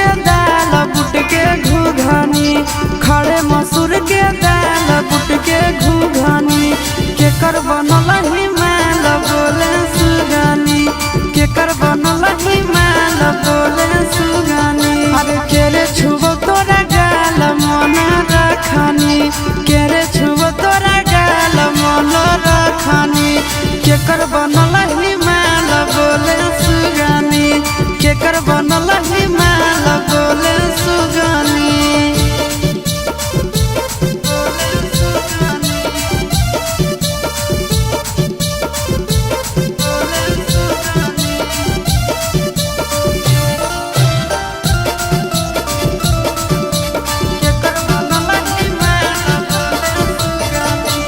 के दाल बुट के घुघनी, खड़े मसूर के दाल बुट के घुघनी, केकर बनल हिमाल बोले सुगनी, केकर बनल हिमाल बोले सुगनी। अरे केरे छुबो तोरा गाल मन रखनी, केरे छुबो तोरा गाल मन रखनी, केकर बनल हिमाल बोले सुगनी, केकर बनल हिमाल बोले सुगनी।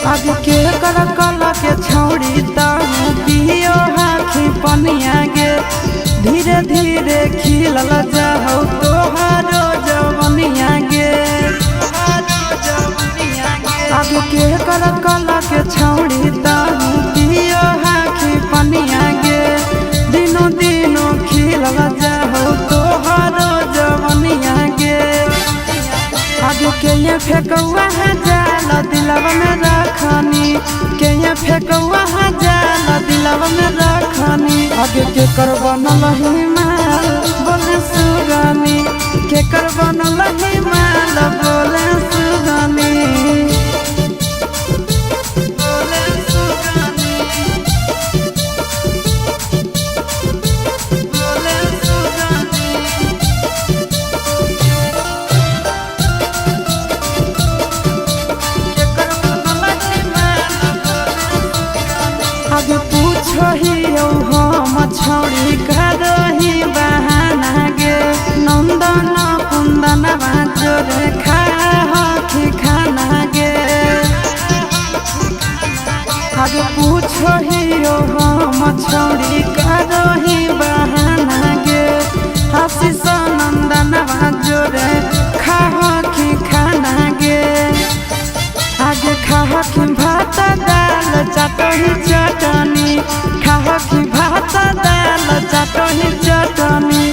आगे के कर कल के छौड़ी ताहू पियो हाथी पनिया गे, धीरे धीरे खिलल जाहौ तोहारो जवनिया गे। आगे के कर कल के छौड़ी ताहू पियो हाथी पनिया गे, दिनों दिनों खिलल जाहौ तोहारो जवनिया गे। आगे के ये फेकौआ जाल दिलवा में रखनी, के ये फेकौआ जाल दिलवा में रखनी। आगे के कर बनल हिमाल बोले सुगनी, के कर बनल हिमाल बोले सुगनी। आगे पूछो ही हम छौड़ी करही बहाना गे, नंदन कुंदन बाजोर खाही खाना गे। आगे पूछो ही हम छौड़ी करही बहाना गे, आशीष नंदन बाजोर खाही खाना गे। आगे खाही भात दाल चटनी चटनी, खाही भात दाल चटनी चटनी,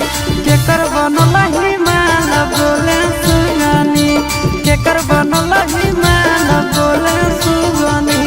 केकर बनल हिमाल बोले सुगनी, केकर बनल हिमाल बोले सुगनी।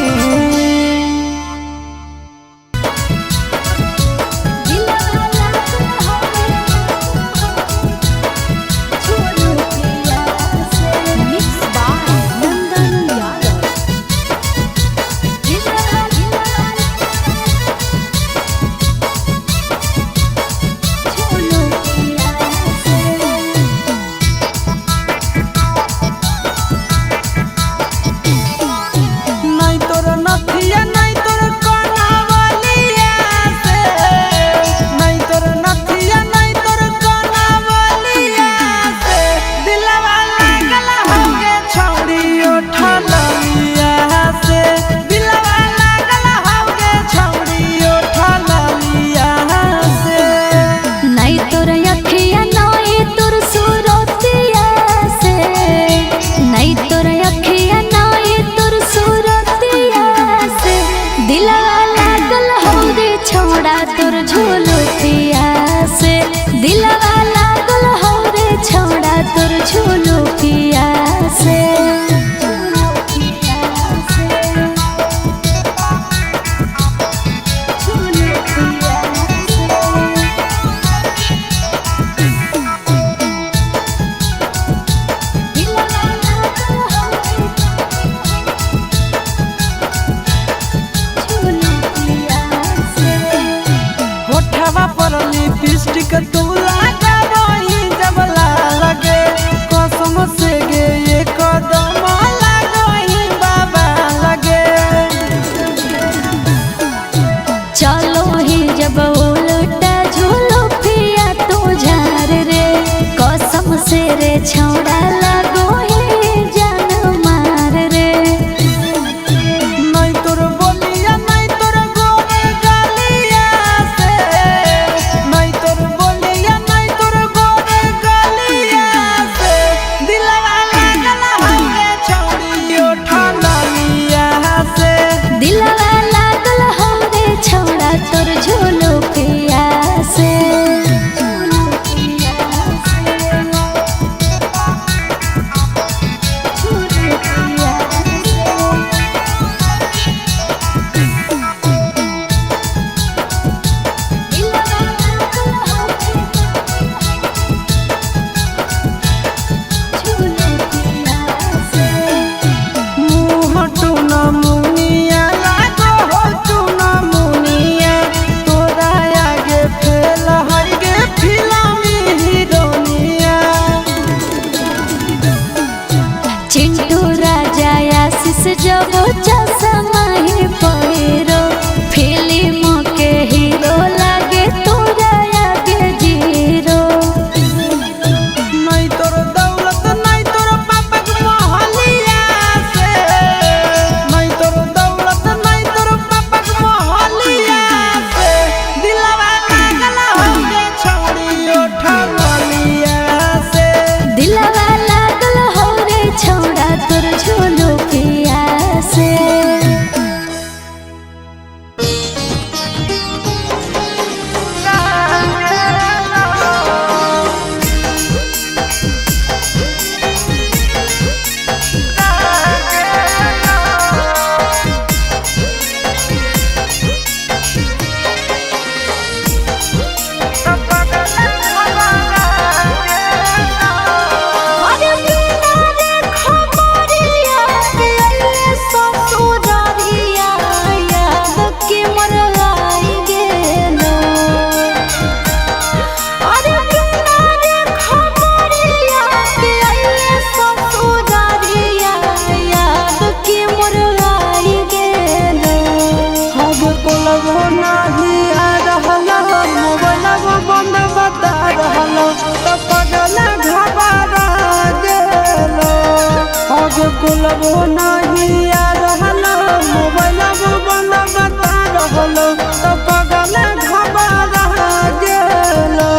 कुलबो नहीं आ रहलो मोबाइल बंद बता रहलो तो पगल घबरा गेलो।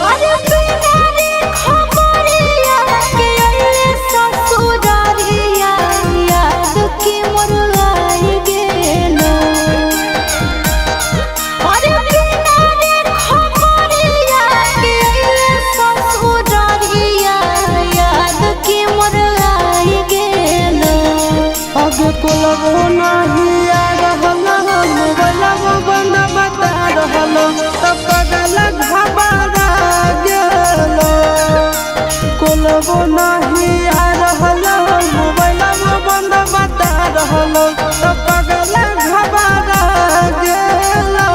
अरे बिना रे खबरिया के अइले ससुरारिया याद के मोर आई गेलो। अरे बिना रे खबरिया के अइले ससुरारिया याद के मोर आई गेलो। आगे कुलबो नहीं आ रहलो मोबाइल बंद बता रहलो तो पगल घबरा गेलो। कुलबो नहीं आ रहलो मोबाइल बंद बता रहलो तो पगल घबरा गेलो।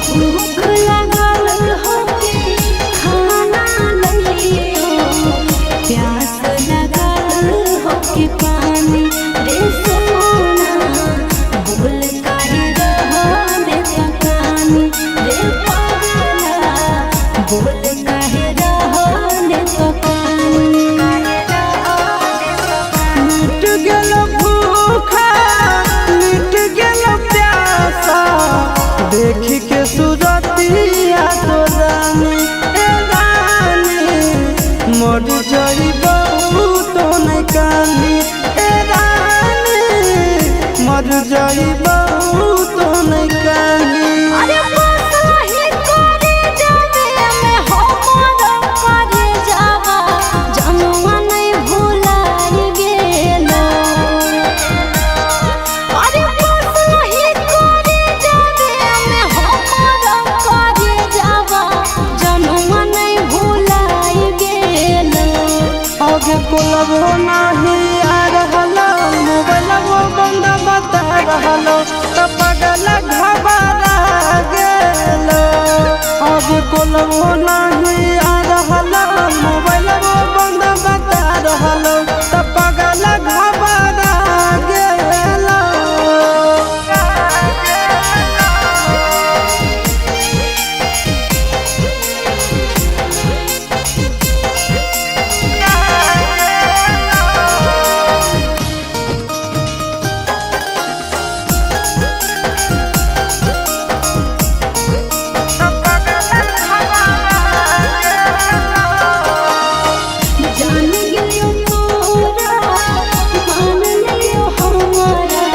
भूख लागल होके खाना लइयो, प्यास लागल होके पानी रे सोना। बोल काहे रहने तकानी रे पागला, बोल काहे रहने तकानी। मिट गेलो भूखा मिट गेलो प्यासा देख के सूरतिया तो रानी ए रानी मर जाइबो तो नहीं कानी ए रानी मर जाइबो तो नहीं कानी। अरे बसही करे जावे में हमर करे जावा जनुआ नहीं भुलाई गेलो। अरे बसही करे जावे में हमर करे जावा जनुआ नहीं भुलाई गेलो। आगे कुलबो नहीं आ रहलो मोबाइल बंद बता रहलो तो पगल घबरा गेलो। आगे कुलबो नहीं आ रहलो मोबाइल बंद बता रहलो तो पगल घबरा गेलो। जान गेलियो तोरा मान लियो हमारा,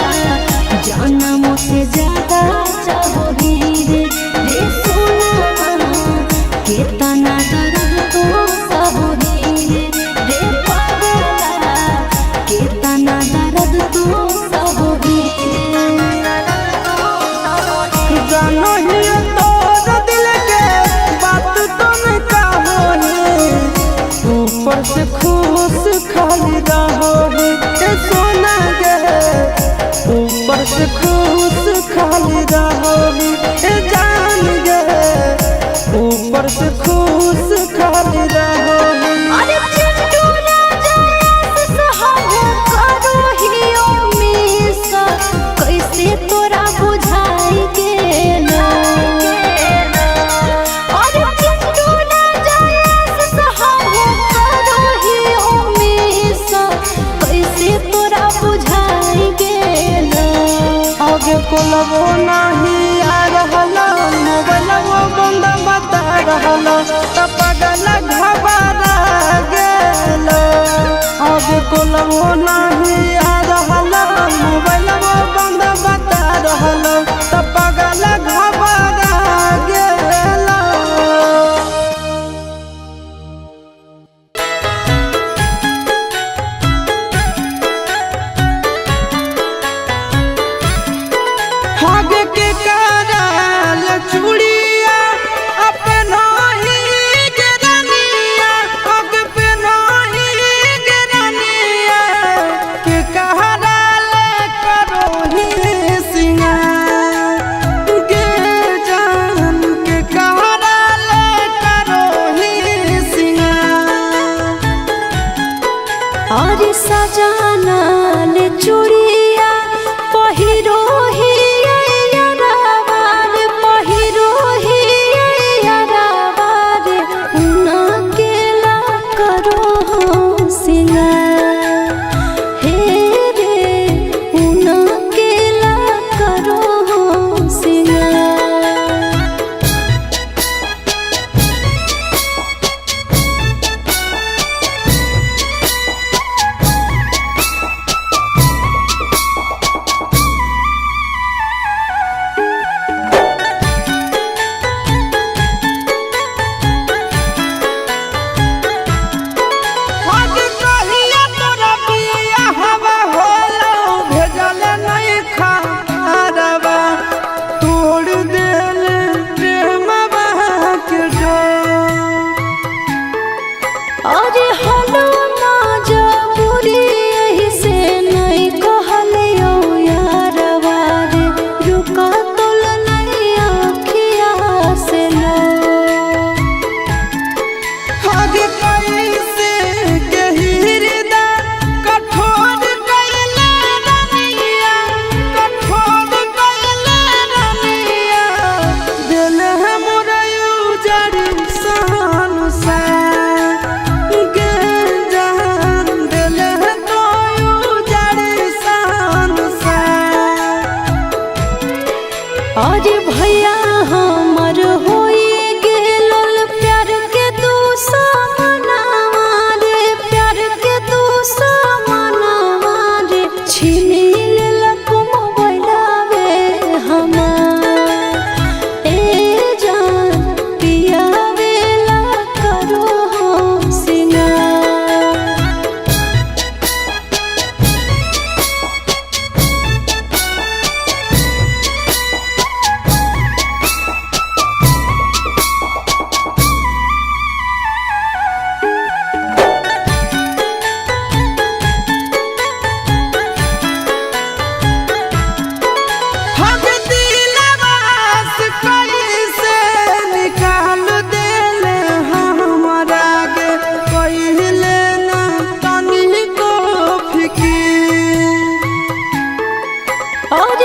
जनम से ज्यादा चाहोगी रे सोना। कितना दर्द तो सहोगी रे पागला, कितना दर्द तो सहोगी। जानो ही तोर दिल के बात तुम कहोही ऊपर से खुश खाली रहोही ए सोना गे ऊपर से खुश खाली रहोही ए जान गे ऊपर से खुश खाली रहोही। अरे चिंटू राजा सहारा करो हियो मिसा कैसे तोरा बुझाई गेलो। अरे चिंटू राजा सहारा करो हियो मिसा कैसे तोरा बुझाई गेलो। आगे कुलबो नहीं आ रहलो मोबाइल बंद बता रहलो तो पगल घबरा गेलो। आगे कुलबो नहीं आ रहलो मोबाइल बंद बता रहलो तो पगल घबरा गेलो। आगे के कराल चूड़िया अपना ही गिरनिया आगे पे नहीं गिरनिया के कहरा और भैया हमर होई गेल प्यार के दुश्मनवा रे, प्यार के दुश्मनवा रे, छीन लेलक मोबाइलवे हमार। ए जान पियावेला करो हो सिंगार। हम दिलवा से कैसे निकाल देले हमरा के, कहिले ना तनिको फिकिर। और